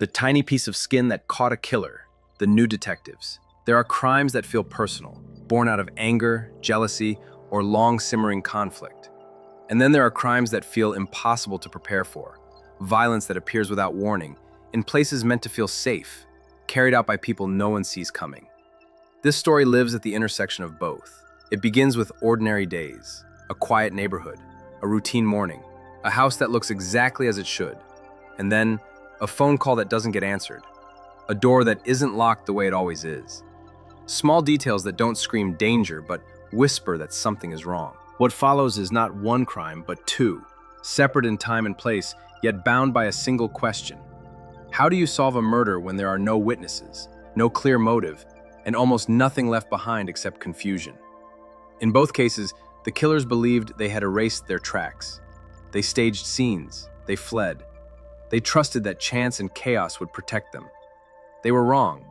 The tiny piece of skin that caught a killer, the new detectives. There are crimes that feel personal, born out of anger, jealousy, or long simmering conflict. And then there are crimes that feel impossible to prepare for, violence that appears without warning, in places meant to feel safe, carried out by people no one sees coming. This story lives at the intersection of both. It begins with ordinary days, a quiet neighborhood, a routine morning, a house that looks exactly as it should, and then a phone call that doesn't get answered, a door that isn't locked the way it always is. Small details that don't scream danger but whisper that something is wrong. What follows is not one crime but two, separate in time and place, yet bound by a single question. How do you solve a murder when there are no witnesses, no clear motive, and almost nothing left behind except confusion? In both cases, the killers believed they had erased their tracks. They staged scenes, they fled. They trusted that chance and chaos would protect them. They were wrong,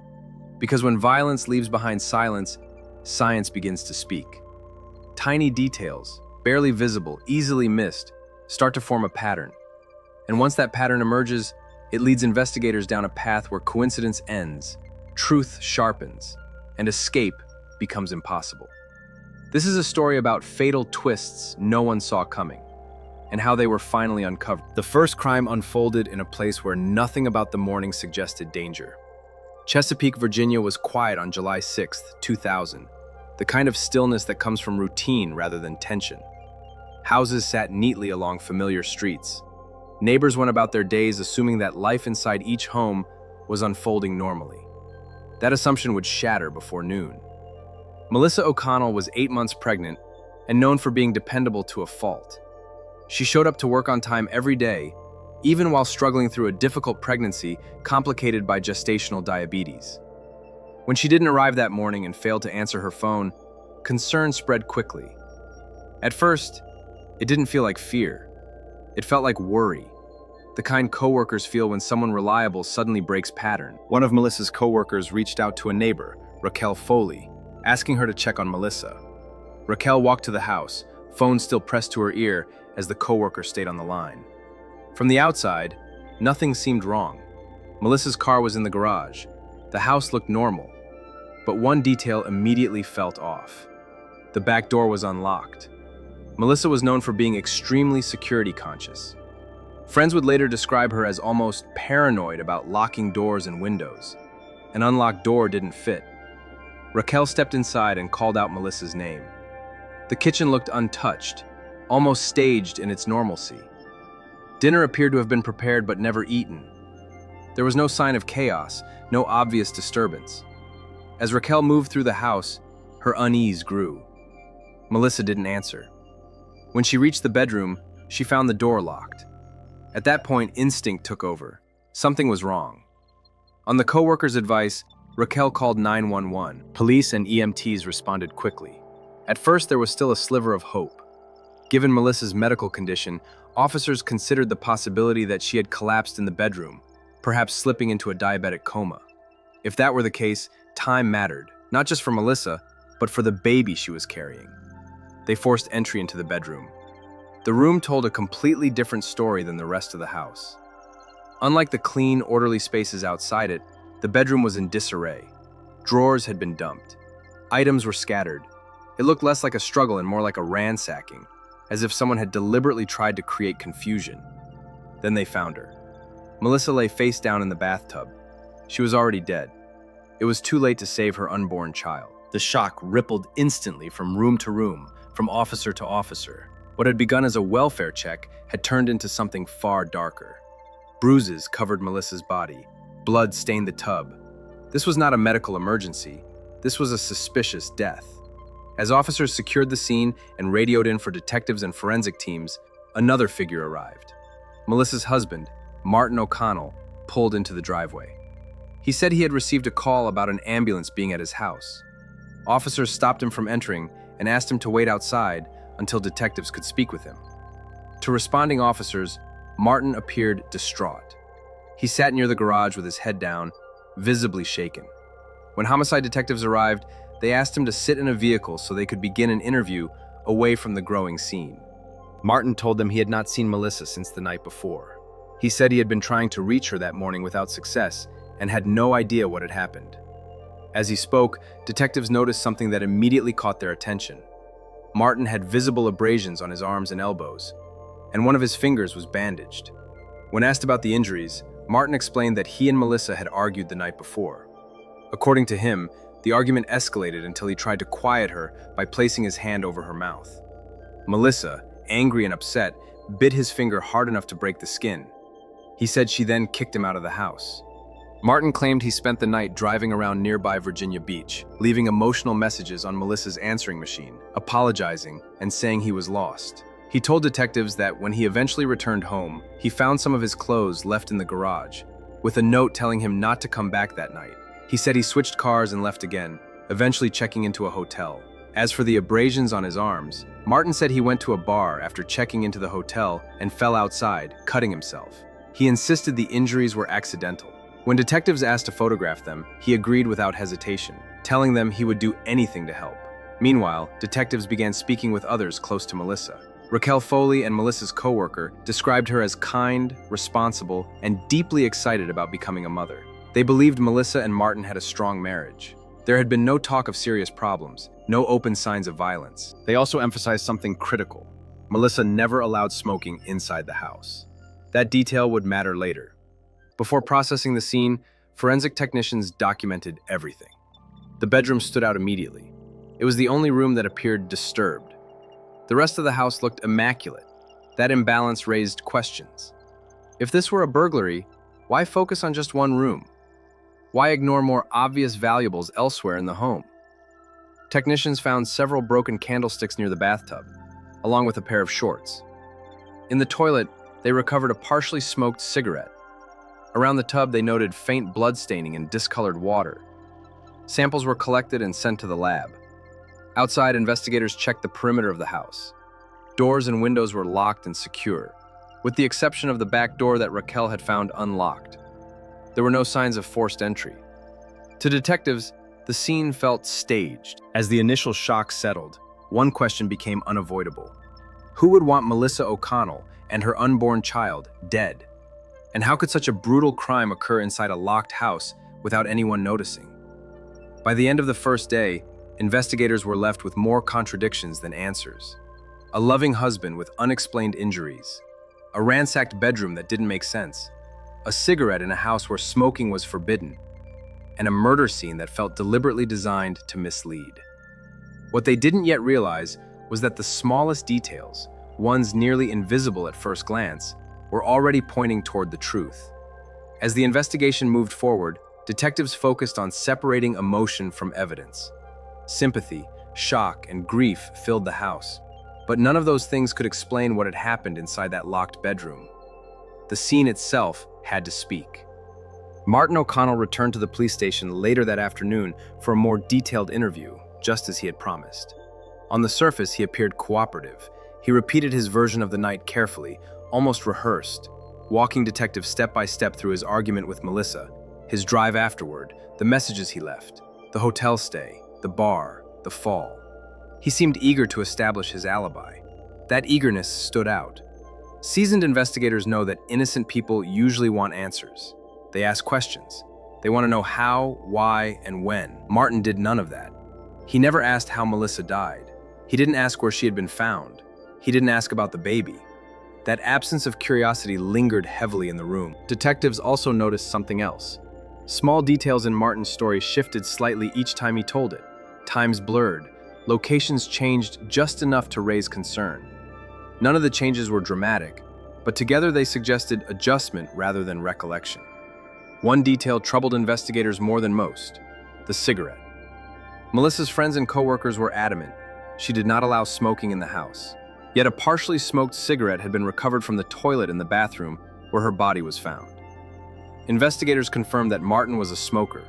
because when violence leaves behind silence, science begins to speak. Tiny details, barely visible, easily missed, start to form a pattern. And once that pattern emerges, it leads investigators down a path where coincidence ends, truth sharpens, and escape becomes impossible. This is a story about fatal twists no one saw coming, and how they were finally uncovered. The first crime unfolded in a place where nothing about the morning suggested danger. Chesapeake, Virginia was quiet on July 6, 2000, the kind of stillness that comes from routine rather than tension. Houses sat neatly along familiar streets. Neighbors went about their days assuming that life inside each home was unfolding normally. That assumption would shatter before noon. Melissa O'Connell was 8 months pregnant and known for being dependable to a fault. She showed up to work on time every day, even while struggling through a difficult pregnancy complicated by gestational diabetes. When she didn't arrive that morning and failed to answer her phone, concern spread quickly. At first, it didn't feel like fear. It felt like worry, the kind coworkers feel when someone reliable suddenly breaks pattern. One of Melissa's coworkers reached out to a neighbor, Raquel Foley, asking her to check on Melissa. Raquel walked to the house, phone still pressed to her ear as the coworker stayed on the line. From the outside, nothing seemed wrong. Melissa's car was in the garage. The house looked normal, but one detail immediately felt off. The back door was unlocked. Melissa was known for being extremely security conscious. Friends would later describe her as almost paranoid about locking doors and windows. An unlocked door didn't fit. Raquel stepped inside and called out Melissa's name. The kitchen looked untouched, almost staged in its normalcy. Dinner appeared to have been prepared but never eaten. There was no sign of chaos, no obvious disturbance. As Raquel moved through the house, her unease grew. Melissa didn't answer. When she reached the bedroom, she found the door locked. At that point, instinct took over. Something was wrong. On the coworker's advice, Raquel called 911. Police and EMTs responded quickly. At first, there was still a sliver of hope. Given Melissa's medical condition, officers considered the possibility that she had collapsed in the bedroom, perhaps slipping into a diabetic coma. If that were the case, time mattered, not just for Melissa, but for the baby she was carrying. They forced entry into the bedroom. The room told a completely different story than the rest of the house. Unlike the clean, orderly spaces outside it, the bedroom was in disarray. Drawers had been dumped. Items were scattered. It looked less like a struggle and more like a ransacking, as if someone had deliberately tried to create confusion. Then they found her. Melissa lay face down in the bathtub. She was already dead. It was too late to save her unborn child. The shock rippled instantly from room to room, from officer to officer. What had begun as a welfare check had turned into something far darker. Bruises covered Melissa's body. Blood stained the tub. This was not a medical emergency. This was a suspicious death. As officers secured the scene and radioed in for detectives and forensic teams, another figure arrived. Melissa's husband, Martin O'Connell, pulled into the driveway. He said he had received a call about an ambulance being at his house. Officers stopped him from entering and asked him to wait outside until detectives could speak with him. To responding officers, Martin appeared distraught. He sat near the garage with his head down, visibly shaken. When homicide detectives arrived, they asked him to sit in a vehicle so they could begin an interview away from the growing scene. Martin told them he had not seen Melissa since the night before. He said he had been trying to reach her that morning without success and had no idea what had happened. As he spoke, detectives noticed something that immediately caught their attention. Martin had visible abrasions on his arms and elbows, and one of his fingers was bandaged. When asked about the injuries, Martin explained that he and Melissa had argued the night before. According to him, the argument escalated until he tried to quiet her by placing his hand over her mouth. Melissa, angry and upset, bit his finger hard enough to break the skin. He said she then kicked him out of the house. Martin claimed he spent the night driving around nearby Virginia Beach, leaving emotional messages on Melissa's answering machine, apologizing and saying he was lost. He told detectives that when he eventually returned home, he found some of his clothes left in the garage, with a note telling him not to come back that night. He said he switched cars and left again, eventually checking into a hotel. As for the abrasions on his arms, Martin said he went to a bar after checking into the hotel and fell outside, cutting himself. He insisted the injuries were accidental. When detectives asked to photograph them, he agreed without hesitation, telling them he would do anything to help. Meanwhile, detectives began speaking with others close to Melissa. Raquel Foley and Melissa's co-worker described her as kind, responsible, and deeply excited about becoming a mother. They believed Melissa and Martin had a strong marriage. There had been no talk of serious problems, no open signs of violence. They also emphasized something critical. Melissa never allowed smoking inside the house. That detail would matter later. Before processing the scene, forensic technicians documented everything. The bedroom stood out immediately. It was the only room that appeared disturbed. The rest of the house looked immaculate. That imbalance raised questions. If this were a burglary, why focus on just one room? Why ignore more obvious valuables elsewhere in the home? Technicians found several broken candlesticks near the bathtub, along with a pair of shorts. In the toilet, they recovered a partially smoked cigarette. Around the tub, they noted faint blood staining and discolored water. Samples were collected and sent to the lab. Outside, investigators checked the perimeter of the house. Doors and windows were locked and secure, with the exception of the back door that Raquel had found unlocked. There were no signs of forced entry. To detectives, the scene felt staged. As the initial shock settled, one question became unavoidable. Who would want Melissa O'Connell and her unborn child dead? And how could such a brutal crime occur inside a locked house without anyone noticing? By the end of the first day, investigators were left with more contradictions than answers. A loving husband with unexplained injuries, a ransacked bedroom that didn't make sense, a cigarette in a house where smoking was forbidden, and a murder scene that felt deliberately designed to mislead. What they didn't yet realize was that the smallest details, ones nearly invisible at first glance, were already pointing toward the truth. As the investigation moved forward, detectives focused on separating emotion from evidence. Sympathy, shock, and grief filled the house, but none of those things could explain what had happened inside that locked bedroom. The scene itself had to speak. Martin O'Connell returned to the police station later that afternoon for a more detailed interview, just as he had promised. On the surface, he appeared cooperative. He repeated his version of the night carefully, almost rehearsed, walking detectives step by step through his argument with Melissa, his drive afterward, the messages he left, the hotel stay, the bar, the fall. He seemed eager to establish his alibi. That eagerness stood out. Seasoned investigators know that innocent people usually want answers. They ask questions. They want to know how, why, and when. Martin did none of that. He never asked how Melissa died. He didn't ask where she had been found. He didn't ask about the baby. That absence of curiosity lingered heavily in the room. Detectives also noticed something else. Small details in Martin's story shifted slightly each time he told it. Times blurred. Locations changed just enough to raise concern. None of the changes were dramatic, but together they suggested adjustment rather than recollection. One detail troubled investigators more than most: the cigarette. Melissa's friends and coworkers were adamant. She did not allow smoking in the house. Yet a partially smoked cigarette had been recovered from the toilet in the bathroom where her body was found. Investigators confirmed that Martin was a smoker,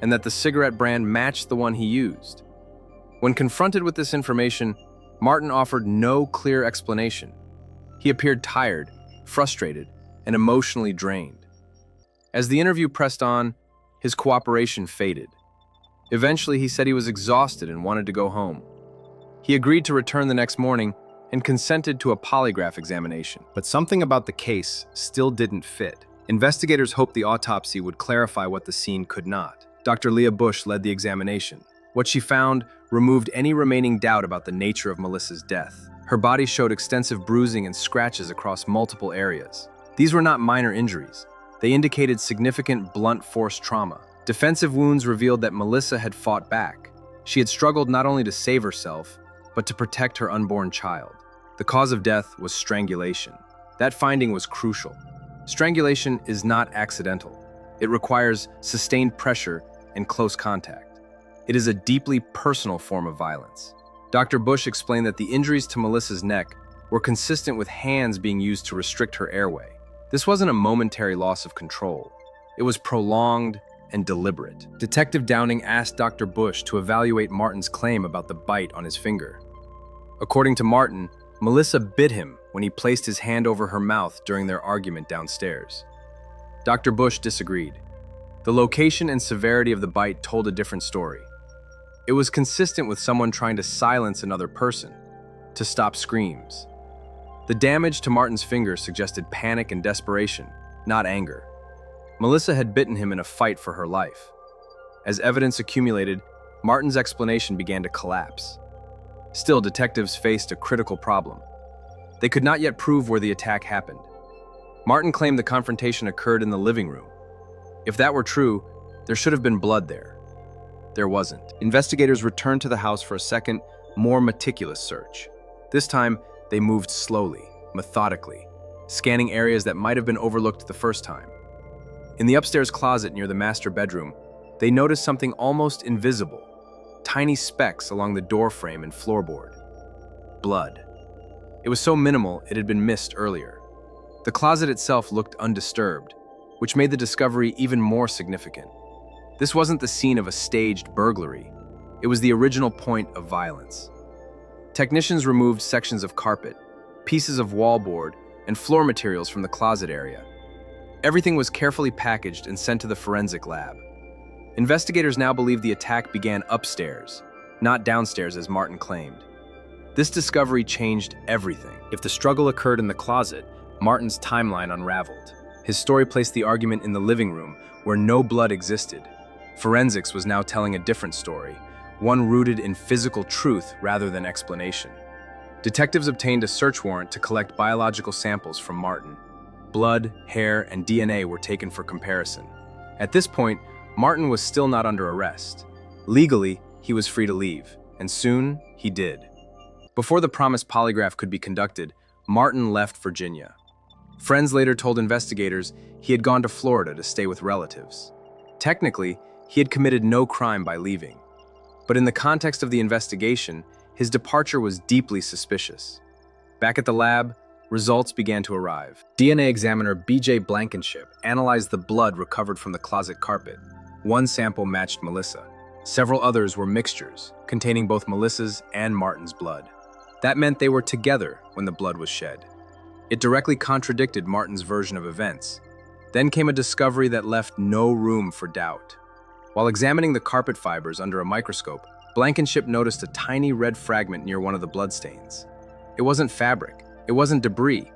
and that the cigarette brand matched the one he used. When confronted with this information, Martin offered no clear explanation. He appeared tired, frustrated, and emotionally drained. As the interview pressed on, his cooperation faded. Eventually, he said he was exhausted and wanted to go home. He agreed to return the next morning and consented to a polygraph examination. But something about the case still didn't fit. Investigators hoped the autopsy would clarify what the scene could not. Dr. Leah Bush led the examination. What she found removed any remaining doubt about the nature of Melissa's death. Her body showed extensive bruising and scratches across multiple areas. These were not minor injuries. They indicated significant blunt force trauma. Defensive wounds revealed that Melissa had fought back. She had struggled not only to save herself, but to protect her unborn child. The cause of death was strangulation. That finding was crucial. Strangulation is not accidental. It requires sustained pressure and close contact. It is a deeply personal form of violence. Dr. Bush explained that the injuries to Melissa's neck were consistent with hands being used to restrict her airway. This wasn't a momentary loss of control. It was prolonged and deliberate. Detective Downing asked Dr. Bush to evaluate Martin's claim about the bite on his finger. According to Martin, Melissa bit him when he placed his hand over her mouth during their argument downstairs. Dr. Bush disagreed. The location and severity of the bite told a different story. It was consistent with someone trying to silence another person, to stop screams. The damage to Martin's finger suggested panic and desperation, not anger. Melissa had bitten him in a fight for her life. As evidence accumulated, Martin's explanation began to collapse. Still, detectives faced a critical problem. They could not yet prove where the attack happened. Martin claimed the confrontation occurred in the living room. If that were true, there should have been blood there. There wasn't. Investigators returned to the house for a second, more meticulous search. This time, they moved slowly, methodically, scanning areas that might have been overlooked the first time. In the upstairs closet near the master bedroom, they noticed something almost invisible, tiny specks along the door frame and floorboard. Blood. It was so minimal it had been missed earlier. The closet itself looked undisturbed, which made the discovery even more significant. This wasn't the scene of a staged burglary. It was the original point of violence. Technicians removed sections of carpet, pieces of wallboard, and floor materials from the closet area. Everything was carefully packaged and sent to the forensic lab. Investigators now believe the attack began upstairs, not downstairs as Martin claimed. This discovery changed everything. If the struggle occurred in the closet, Martin's timeline unraveled. His story placed the argument in the living room, where no blood existed. Forensics was now telling a different story, one rooted in physical truth rather than explanation. Detectives obtained a search warrant to collect biological samples from Martin. Blood, hair, and DNA were taken for comparison. At this point, Martin was still not under arrest. Legally, he was free to leave, and soon he did. Before the promised polygraph could be conducted, Martin left Virginia. Friends later told investigators he had gone to Florida to stay with relatives. Technically, he had committed no crime by leaving. But in the context of the investigation, his departure was deeply suspicious. Back at the lab, results began to arrive. DNA examiner B.J. Blankenship analyzed the blood recovered from the closet carpet. One sample matched Melissa. Several others were mixtures, containing both Melissa's and Martin's blood. That meant they were together when the blood was shed. It directly contradicted Martin's version of events. Then came a discovery that left no room for doubt. While examining the carpet fibers under a microscope, Blankenship noticed a tiny red fragment near one of the bloodstains. It wasn't fabric. It wasn't debris.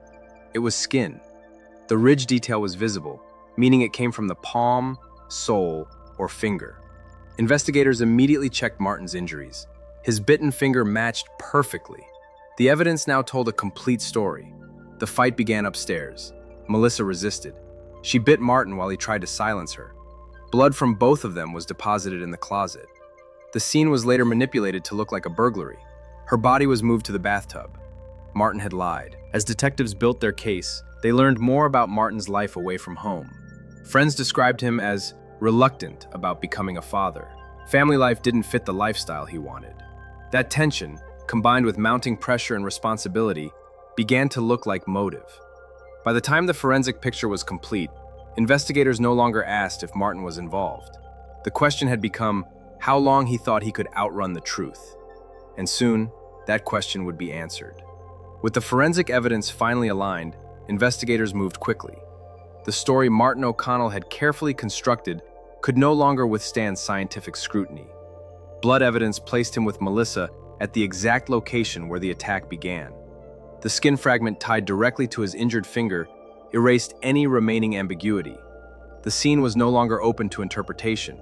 It was skin. The ridge detail was visible, meaning it came from the palm, sole, or finger. Investigators immediately checked Martin's injuries. His bitten finger matched perfectly. The evidence now told a complete story. The fight began upstairs. Melissa resisted. She bit Martin while he tried to silence her. Blood from both of them was deposited in the closet. The scene was later manipulated to look like a burglary. Her body was moved to the bathtub. Martin had lied. As detectives built their case, they learned more about Martin's life away from home. Friends described him as reluctant about becoming a father. Family life didn't fit the lifestyle he wanted. That tension, combined with mounting pressure and responsibility, began to look like motive. By the time the forensic picture was complete, investigators no longer asked if Martin was involved. The question had become how long he thought he could outrun the truth. And soon, that question would be answered. With the forensic evidence finally aligned, investigators moved quickly. The story Martin O'Connell had carefully constructed could no longer withstand scientific scrutiny. Blood evidence placed him with Melissa at the exact location where the attack began. The skin fragment tied directly to his injured finger erased any remaining ambiguity. The scene was no longer open to interpretation.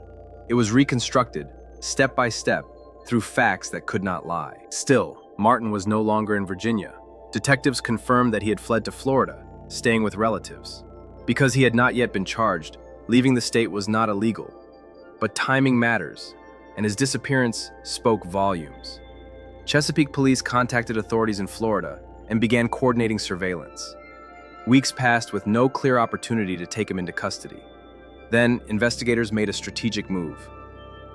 It was reconstructed, step by step, through facts that could not lie. Still, Martin was no longer in Virginia. Detectives confirmed that he had fled to Florida, staying with relatives. Because he had not yet been charged, leaving the state was not illegal. But timing matters, and his disappearance spoke volumes. Chesapeake police contacted authorities in Florida and began coordinating surveillance. Weeks passed with no clear opportunity to take him into custody. Then, investigators made a strategic move.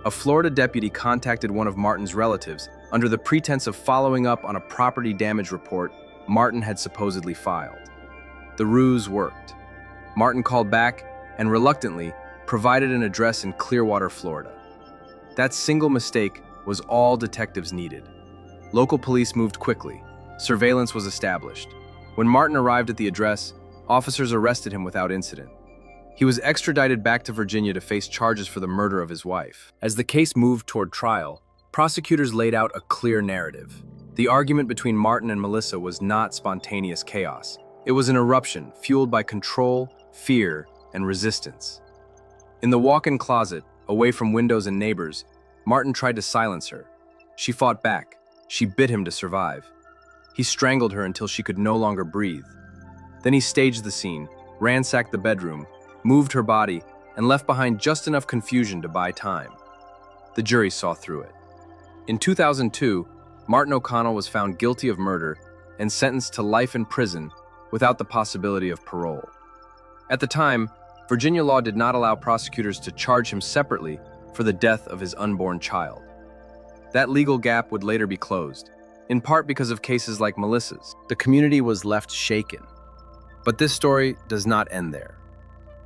A Florida deputy contacted one of Martin's relatives under the pretense of following up on a property damage report Martin had supposedly filed. The ruse worked. Martin called back and reluctantly provided an address in Clearwater, Florida. That single mistake was all detectives needed. Local police moved quickly. Surveillance was established. When Martin arrived at the address, officers arrested him without incident. He was extradited back to Virginia to face charges for the murder of his wife. As the case moved toward trial, prosecutors laid out a clear narrative. The argument between Martin and Melissa was not spontaneous chaos. It was an eruption fueled by control, fear, and resistance. In the walk-in closet, away from windows and neighbors, Martin tried to silence her. She fought back. She bit him to survive. He strangled her until she could no longer breathe. Then he staged the scene, ransacked the bedroom, moved her body, and left behind just enough confusion to buy time. The jury saw through it. In 2002, Martin O'Connell was found guilty of murder and sentenced to life in prison without the possibility of parole. At the time, Virginia law did not allow prosecutors to charge him separately for the death of his unborn child. That legal gap would later be closed, in part because of cases like Melissa's. The community was left shaken. But this story does not end there.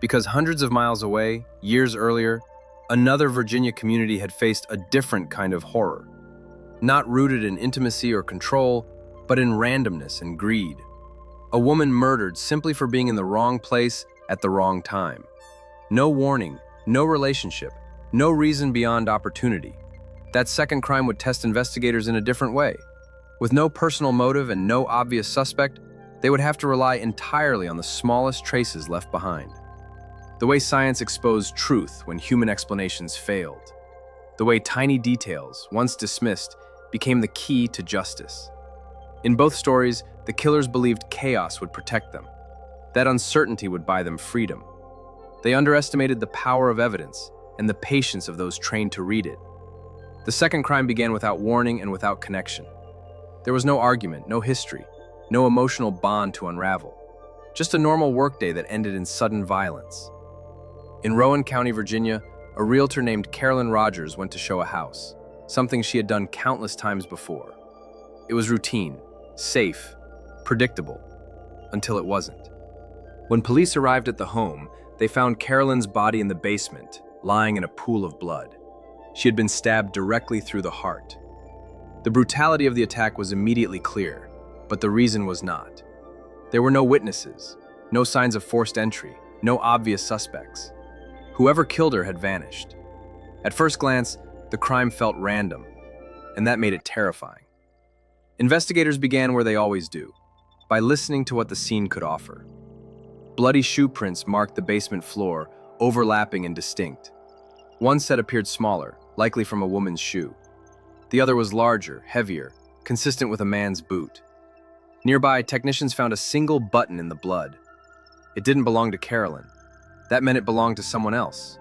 Because hundreds of miles away, years earlier, another Virginia community had faced a different kind of horror. Not rooted in intimacy or control, but in randomness and greed. A woman murdered simply for being in the wrong place at the wrong time. No warning, no relationship, no reason beyond opportunity. That second crime would test investigators in a different way. With no personal motive and no obvious suspect, they would have to rely entirely on the smallest traces left behind. The way science exposed truth when human explanations failed. The way tiny details, once dismissed, became the key to justice. In both stories, the killers believed chaos would protect them. That uncertainty would buy them freedom. They underestimated the power of evidence and the patience of those trained to read it. The second crime began without warning and without connection. There was no argument, no history, no emotional bond to unravel. Just a normal workday that ended in sudden violence. In Rowan County, Virginia, a realtor named Carolyn Rogers went to show a house, something she had done countless times before. It was routine, safe, predictable, until it wasn't. When police arrived at the home, they found Carolyn's body in the basement, lying in a pool of blood. She had been stabbed directly through the heart. The brutality of the attack was immediately clear, but the reason was not. There were no witnesses, no signs of forced entry, no obvious suspects. Whoever killed her had vanished. At first glance, the crime felt random, and that made it terrifying. Investigators began where they always do, by listening to what the scene could offer. Bloody shoe prints marked the basement floor, overlapping and distinct. One set appeared smaller, likely from a woman's shoe. The other was larger, heavier, consistent with a man's boot. Nearby, technicians found a single button in the blood. It didn't belong to Carolyn. That meant it belonged to someone else.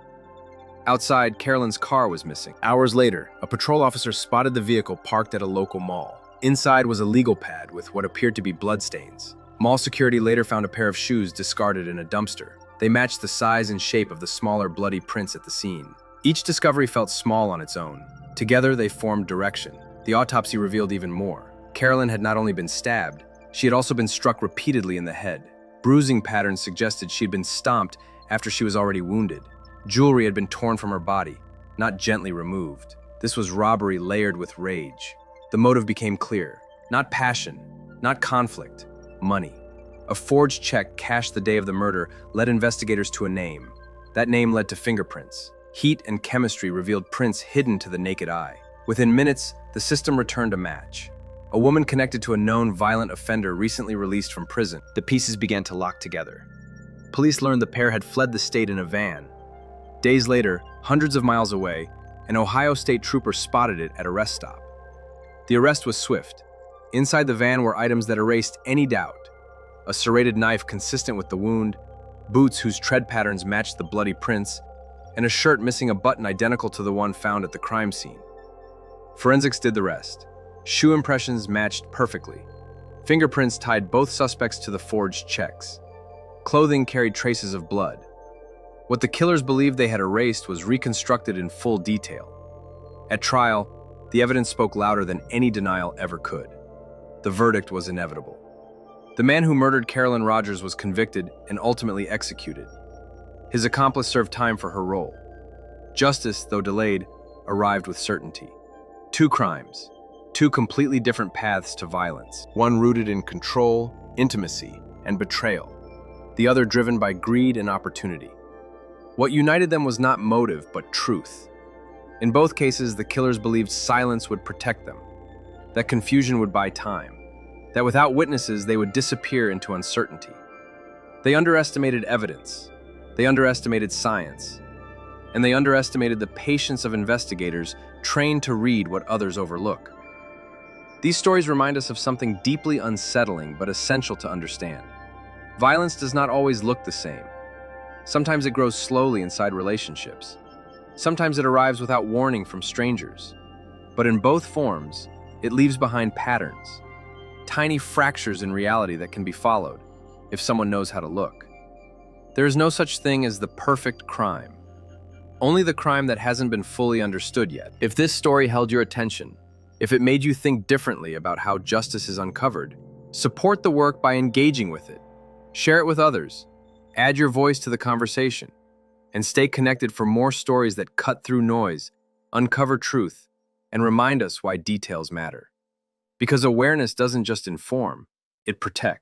Outside, Carolyn's car was missing. Hours later, a patrol officer spotted the vehicle parked at a local mall. Inside was a legal pad with what appeared to be bloodstains. Mall security later found a pair of shoes discarded in a dumpster. They matched the size and shape of the smaller bloody prints at the scene. Each discovery felt small on its own. Together, they formed direction. The autopsy revealed even more. Carolyn had not only been stabbed, she had also been struck repeatedly in the head. Bruising patterns suggested she'd been stomped after she was already wounded. Jewelry had been torn from her body, not gently removed. This was robbery layered with rage. The motive became clear. Not passion, not conflict, money. A forged check cashed the day of the murder led investigators to a name. That name led to fingerprints. Heat and chemistry revealed prints hidden to the naked eye. Within minutes, the system returned a match. A woman connected to a known violent offender recently released from prison. The pieces began to lock together. Police learned the pair had fled the state in a van. Days later, hundreds of miles away, an Ohio state trooper spotted it at a rest stop. The arrest was swift. Inside the van were items that erased any doubt: a serrated knife consistent with the wound, boots whose tread patterns matched the bloody prints, and a shirt missing a button identical to the one found at the crime scene. Forensics did the rest. Shoe impressions matched perfectly. Fingerprints tied both suspects to the forged checks. Clothing carried traces of blood. What the killers believed they had erased was reconstructed in full detail. At trial, the evidence spoke louder than any denial ever could. The verdict was inevitable. The man who murdered Carolyn Rogers was convicted and ultimately executed. His accomplice served time for her role. Justice, though delayed, arrived with certainty. Two crimes, two completely different paths to violence, one rooted in control, intimacy, and betrayal, the other driven by greed and opportunity. What united them was not motive, but truth. In both cases, the killers believed silence would protect them, that confusion would buy time, that without witnesses they would disappear into uncertainty. They underestimated evidence, they underestimated science, and they underestimated the patience of investigators trained to read what others overlook. These stories remind us of something deeply unsettling but essential to understand. Violence does not always look the same. Sometimes it grows slowly inside relationships. Sometimes it arrives without warning from strangers. But in both forms, it leaves behind patterns, tiny fractures in reality that can be followed if someone knows how to look. There is no such thing as the perfect crime, only the crime that hasn't been fully understood yet. If this story held your attention, if it made you think differently about how justice is uncovered, support the work by engaging with it. Share it with others, add your voice to the conversation, and stay connected for more stories that cut through noise, uncover truth, and remind us why details matter. Because awareness doesn't just inform, it protects.